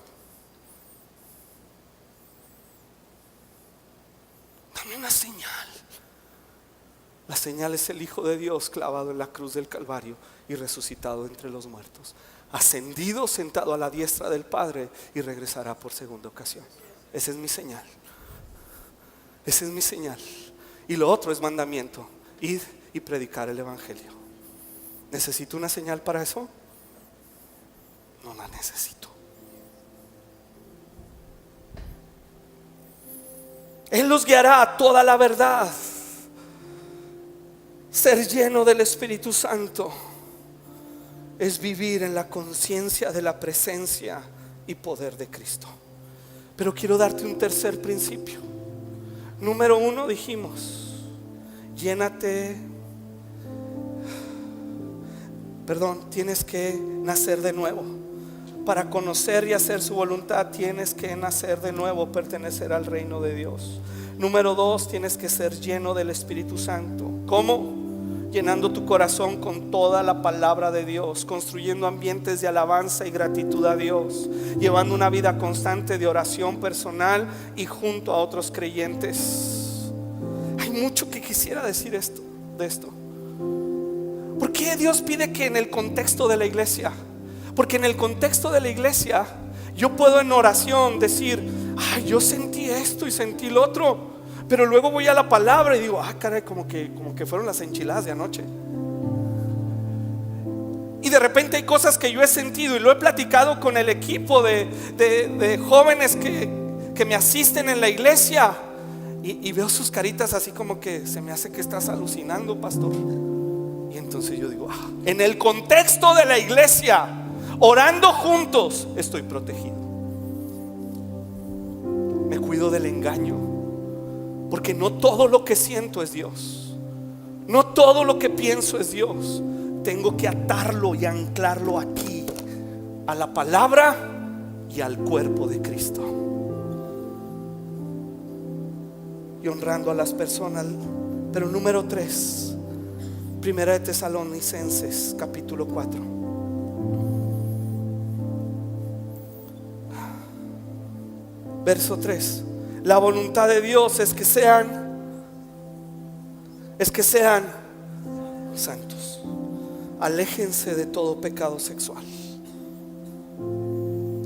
Dame una señal. La señal es el Hijo de Dios clavado en la cruz del Calvario y resucitado entre los muertos, ascendido, sentado a la diestra del Padre, y regresará por segunda ocasión. Esa es mi señal. Esa es mi señal. Y lo otro es mandamiento: id y predicar el evangelio. ¿Necesito una señal para eso? No la necesito. Él los guiará a toda la verdad. Ser lleno del Espíritu Santo es vivir en la conciencia de la presencia y poder de Cristo. Pero quiero darte un tercer principio. Número 1, dijimos, tienes que nacer de nuevo. Para conocer y hacer su voluntad tienes que nacer de nuevo, pertenecer al reino de Dios. Número 2, tienes que ser lleno del Espíritu Santo. ¿Cómo? Llenando tu corazón con toda la palabra de Dios, construyendo ambientes de alabanza y gratitud a Dios, llevando una vida constante de oración personal y junto a otros creyentes. Hay mucho que quisiera decir de esto. ¿Por qué Dios pide que en el contexto de la iglesia? Porque en el contexto de la iglesia yo puedo en oración decir: ay, yo sentí esto y sentí lo otro. Pero luego voy a la palabra y digo: ah, caray, como que fueron las enchiladas de anoche. Y de repente hay cosas que yo he sentido y lo he platicado con el equipo de jóvenes que me asisten en la iglesia. Y veo sus caritas así como que se me hace que estás alucinando, pastor. Y entonces yo digo: ah, en el contexto de la iglesia, orando juntos, estoy protegido. Me cuido del engaño, porque no todo lo que siento es Dios. No todo lo que pienso es Dios. Tengo que atarlo y anclarlo aquí, a la palabra y al cuerpo de Cristo, y honrando a las personas. Pero número 3, Primera de Tesalonicenses capítulo 4. Verso 3. La voluntad de Dios es que sean santos. Aléjense de todo pecado sexual.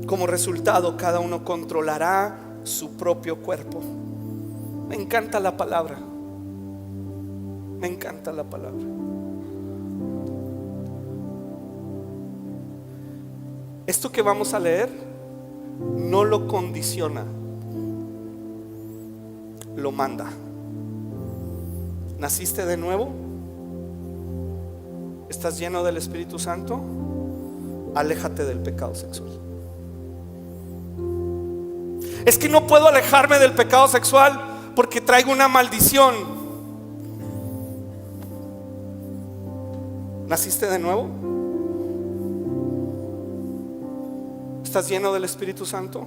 Como resultado, cada uno controlará su propio cuerpo. Me encanta la palabra. Me encanta la palabra. Esto que vamos a leer no lo condiciona, lo manda. ¿Naciste de nuevo? ¿Estás lleno del Espíritu Santo? Aléjate del pecado sexual. Es que no puedo alejarme del pecado sexual porque traigo una maldición. ¿Naciste de nuevo? ¿Estás lleno del Espíritu Santo?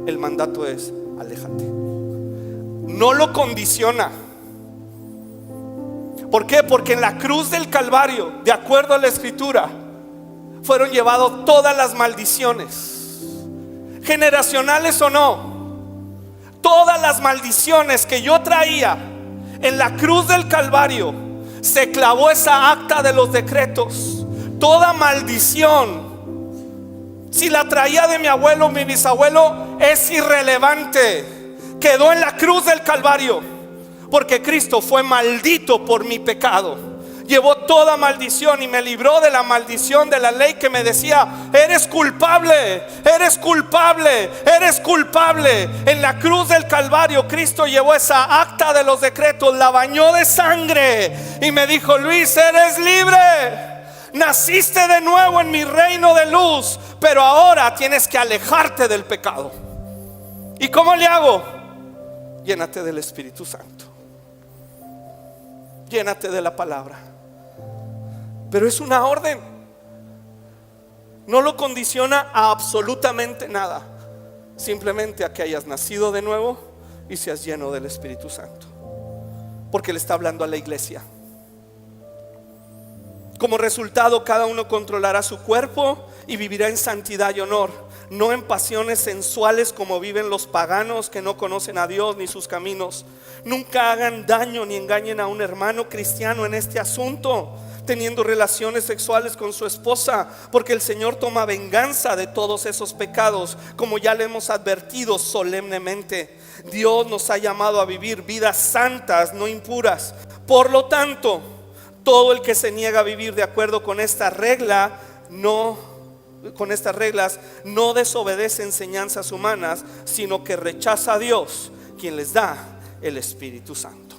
El mandato es: aléjate. No lo condiciona. ¿Por qué? Porque en la cruz del Calvario, de acuerdo a la Escritura, fueron llevadas todas las maldiciones, generacionales o no. Todas las maldiciones que yo traía, en la cruz del Calvario se clavó esa acta de los decretos. Toda maldición, si la traía de mi abuelo o mi bisabuelo, es irrelevante. Quedó en la cruz del Calvario, porque Cristo fue maldito por mi pecado. Llevó toda maldición y me libró de la maldición de la ley que me decía: eres culpable, eres culpable, eres culpable. En la cruz del Calvario Cristo llevó esa acta de los decretos, la bañó de sangre y me dijo: Luis, eres libre. Naciste de nuevo en mi reino de luz, pero ahora tienes que alejarte del pecado. ¿Y cómo le hago? Llénate del Espíritu Santo. Llénate de la palabra. Pero es una orden. No lo condiciona a absolutamente nada. Simplemente a que hayas nacido de nuevo y seas lleno del Espíritu Santo. Porque le está hablando a la iglesia. Como resultado, cada uno controlará su cuerpo y vivirá en santidad y honor, no en pasiones sensuales como viven los paganos que no conocen a Dios ni sus caminos. Nunca hagan daño ni engañen a un hermano cristiano en este asunto, teniendo relaciones sexuales con su esposa, porque el Señor toma venganza de todos esos pecados, como ya le hemos advertido solemnemente. Dios nos ha llamado a vivir vidas santas, no impuras. Por lo tanto, todo el que se niega a vivir de acuerdo con esta regla, con estas reglas, no desobedece enseñanzas humanas, sino que rechaza a Dios, quien les da el Espíritu Santo.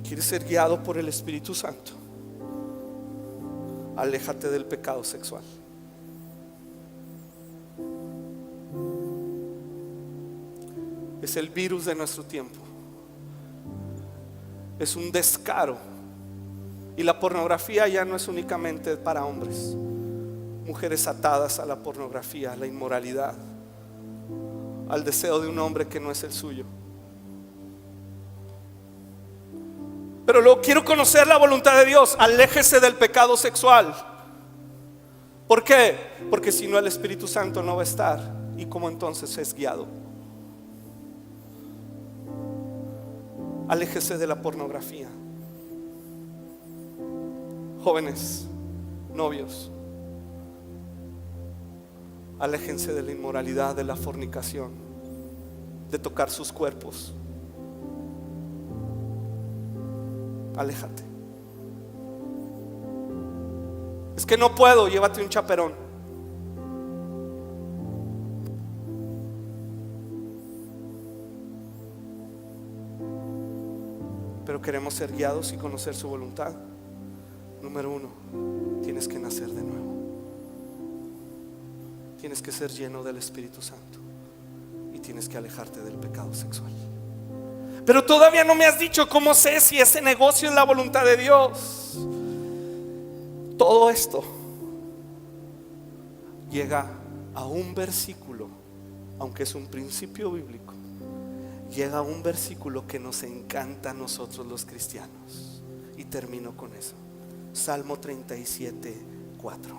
¿Quieres ser guiado por el Espíritu Santo? Aléjate del pecado sexual. Es el virus de nuestro tiempo. Es un descaro. Y la pornografía ya no es únicamente para hombres. Mujeres atadas a la pornografía, a la inmoralidad, al deseo de un hombre que no es el suyo. Pero luego quiero conocer la voluntad de Dios. Aléjese del pecado sexual. ¿Por qué? Porque si no, el Espíritu Santo no va a estar. ¿Y cómo entonces es guiado? Aléjese de la pornografía. Jóvenes, novios, aléjense de la inmoralidad, de la fornicación, de tocar sus cuerpos. Aléjate. Es que no puedo, llévate un chaperón. Pero queremos ser guiados y conocer su voluntad. Número 1, tienes que nacer de nuevo. Tienes que ser lleno del Espíritu Santo y tienes que alejarte del pecado sexual. Pero todavía no me has dicho cómo sé si ese negocio es la voluntad de Dios. Todo esto llega a un versículo, aunque es un principio bíblico. Llega a un versículo que nos encanta a nosotros los cristianos. Y termino con eso. Salmo 37, 4.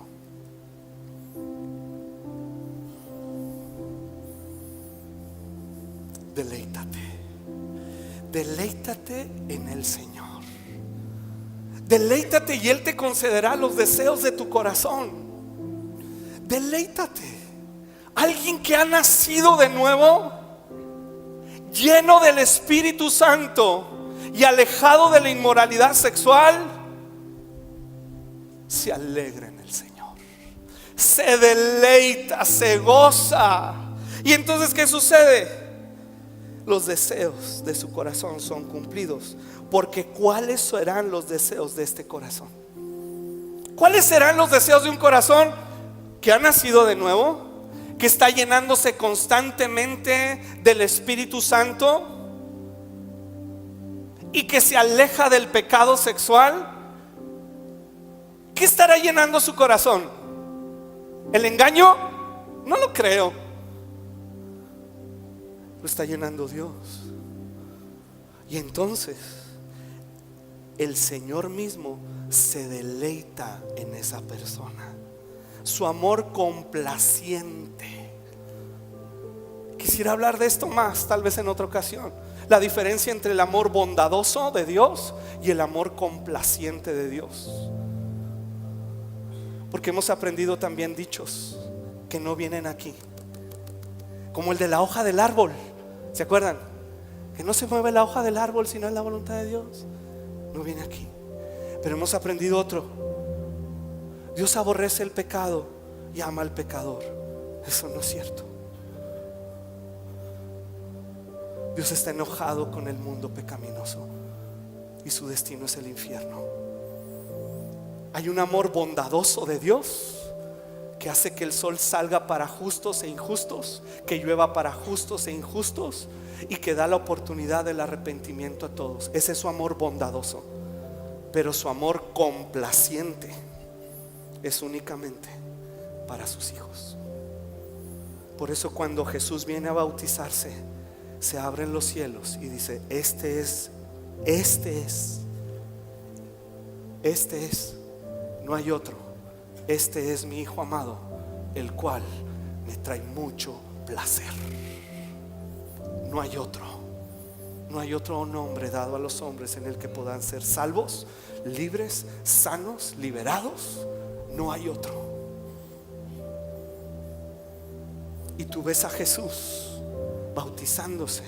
Deleítate en el Señor. Deleítate y Él te concederá los deseos de tu corazón. Deleítate. Alguien que ha nacido de nuevo, lleno del Espíritu Santo y alejado de la inmoralidad sexual, se alegra en el Señor, se deleita, se goza. Y entonces, ¿qué sucede? Los deseos de su corazón son cumplidos. Porque ¿cuáles serán los deseos de este corazón? ¿Cuáles serán los deseos de un corazón que ha nacido de nuevo, que está llenándose constantemente del Espíritu Santo y que se aleja del pecado sexual, ¿qué estará llenando su corazón? ¿El engaño? No lo creo. Lo está llenando Dios. Y entonces el Señor mismo se deleita en esa persona. Su amor complaciente. Quisiera hablar de esto más, tal vez en otra ocasión. La diferencia entre el amor bondadoso de Dios y el amor complaciente de Dios. Porque hemos aprendido también dichos que no vienen aquí, como el de la hoja del árbol. ¿Se acuerdan? Que no se mueve la hoja del árbol si no es la voluntad de Dios. No viene aquí. Pero hemos aprendido otro: Dios aborrece el pecado y ama al pecador. Eso no es cierto. Dios está enojado con el mundo pecaminoso y su destino es el infierno. Hay un amor bondadoso de Dios que hace que el sol salga para justos e injustos, que llueva para justos e injustos, y que da la oportunidad del arrepentimiento a todos. Ese es su amor bondadoso. Pero su amor complaciente es únicamente para sus hijos. Por eso cuando Jesús viene a bautizarse, se abren los cielos y dice: este es, no hay otro. Este es mi Hijo amado, el cual me trae mucho placer. No hay otro. No hay otro nombre dado a los hombres en el que puedan ser salvos, libres, sanos, liberados. No hay otro. Y tú ves a Jesús bautizándose.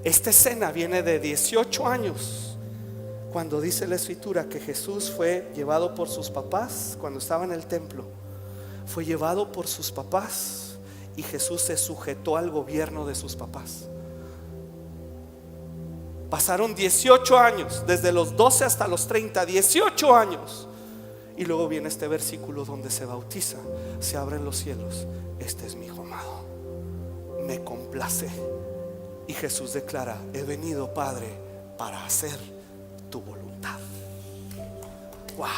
Esta escena viene de 18 años, cuando dice la escritura que Jesús fue llevado por sus papás. Cuando estaba en el templo, fue llevado por sus papás y Jesús se sujetó al gobierno de sus papás. Pasaron 18 años, desde los 12 hasta los 30, 18 años. Y luego viene este versículo donde se bautiza, se abren los cielos: este es mi Hijo amado, me complace. Y Jesús declara: he venido, Padre, para hacer tu voluntad. Wow.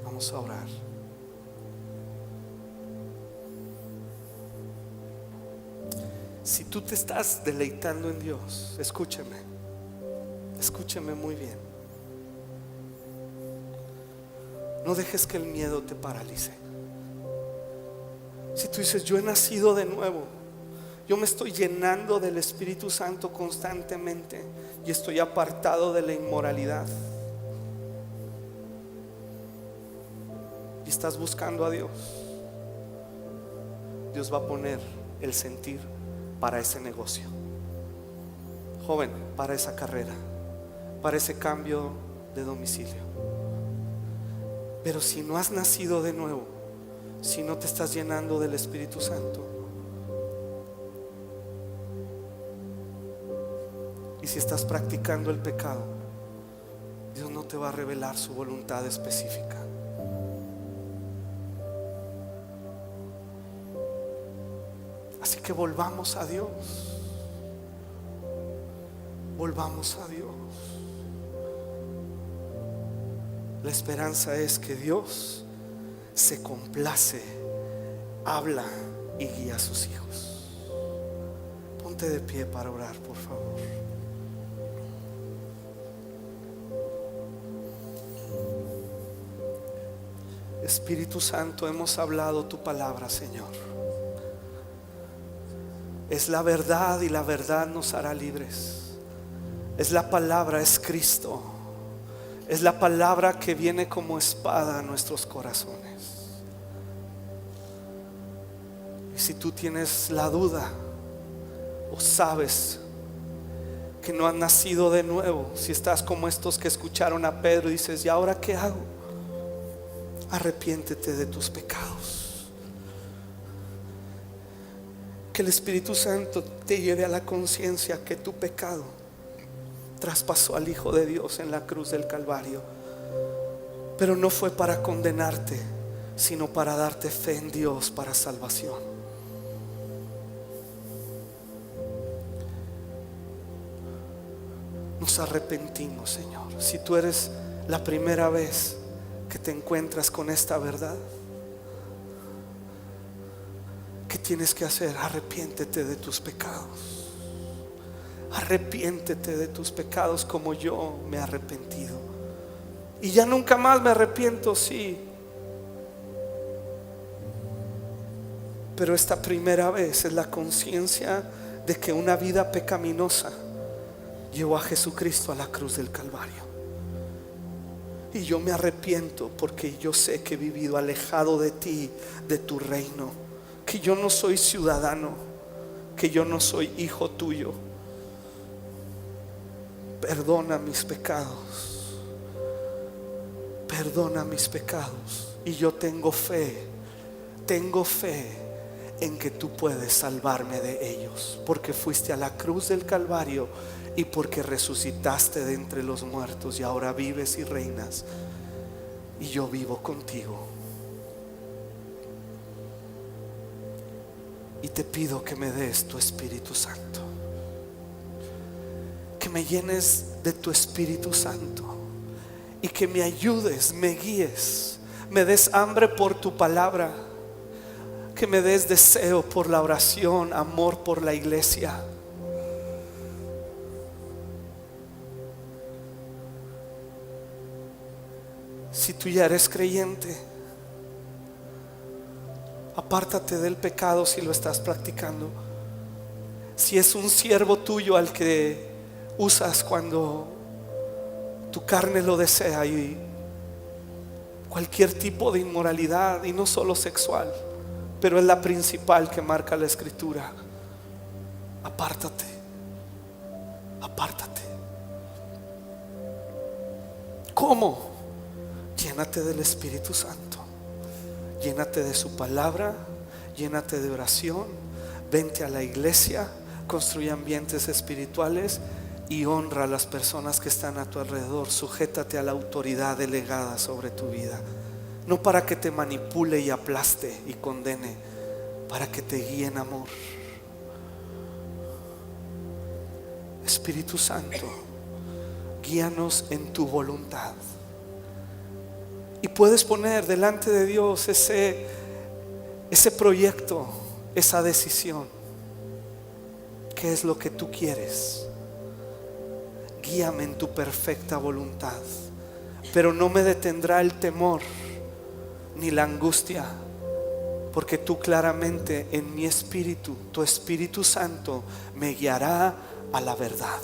Vamos a orar. Si tú te estás deleitando en Dios, escúcheme muy bien. No dejes que el miedo te paralice. Si tú dices: yo he nacido de nuevo, yo me estoy llenando del Espíritu Santo constantemente y estoy apartado de la inmoralidad, y estás buscando a Dios, Dios va a poner el sentir para ese negocio, joven, para esa carrera, para ese cambio de domicilio. Pero si no has nacido de nuevo, si no te estás llenando del Espíritu Santo, y si estás practicando el pecado, Dios no te va a revelar su voluntad específica. Así que volvamos a Dios. Volvamos a Dios. La esperanza es que Dios se complace, habla y guía a sus hijos. Ponte de pie para orar, por favor. Espíritu Santo, hemos hablado tu palabra, Señor. Es la verdad y la verdad nos hará libres. Es la palabra, es Cristo. Es la palabra que viene como espada a nuestros corazones. Y si tú tienes la duda o sabes que no has nacido de nuevo, si estás como estos que escucharon a Pedro y dices: ¿y ahora qué hago? Arrepiéntete de tus pecados. Que el Espíritu Santo te lleve a la conciencia que tu pecado traspasó al Hijo de Dios en la cruz del Calvario, pero no fue para condenarte, sino para darte fe en Dios para salvación. Nos arrepentimos, Señor. Si tú eres la primera vez que te encuentras con esta verdad, ¿qué tienes que hacer? Arrepiéntete de tus pecados. Arrepiéntete de tus pecados como yo me he arrepentido. Y ya nunca más me arrepiento, sí. Pero esta primera vez es la conciencia de que una vida pecaminosa llevó a Jesucristo a la cruz del Calvario. Y yo me arrepiento porque yo sé que he vivido alejado de ti, de tu reino, que yo no soy ciudadano, que yo no soy hijo tuyo. Perdona mis pecados, perdona mis pecados. Y yo tengo fe en que tú puedes salvarme de ellos, porque fuiste a la cruz del Calvario y porque resucitaste de entre los muertos y ahora vives y reinas, y yo vivo contigo. Y te pido que me des tu Espíritu Santo, que me llenes de tu Espíritu Santo y que me ayudes, me guíes, me des hambre por tu palabra, que me des deseo por la oración, amor por la iglesia. Si tú ya eres creyente, apártate del pecado si lo estás practicando. Si es un siervo tuyo al que usas cuando tu carne lo desea, y cualquier tipo de inmoralidad, y no solo sexual, pero es la principal que marca la Escritura, apártate, apártate. ¿Cómo? Llénate del Espíritu Santo, llénate de su palabra, llénate de oración, vente a la iglesia, construye ambientes espirituales y honra a las personas que están a tu alrededor. Sujétate a la autoridad delegada sobre tu vida, no para que te manipule y aplaste y condene, para que te guíe en amor. Espíritu Santo, guíanos en tu voluntad. Y puedes poner delante de Dios ese proyecto, esa decisión. ¿Qué es lo que tú quieres? Guíame en tu perfecta voluntad. Pero no me detendrá el temor ni la angustia, porque tú claramente en mi espíritu, tu Espíritu Santo, me guiará a la verdad.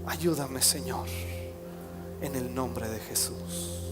Ayúdame, Señor, en el nombre de Jesús.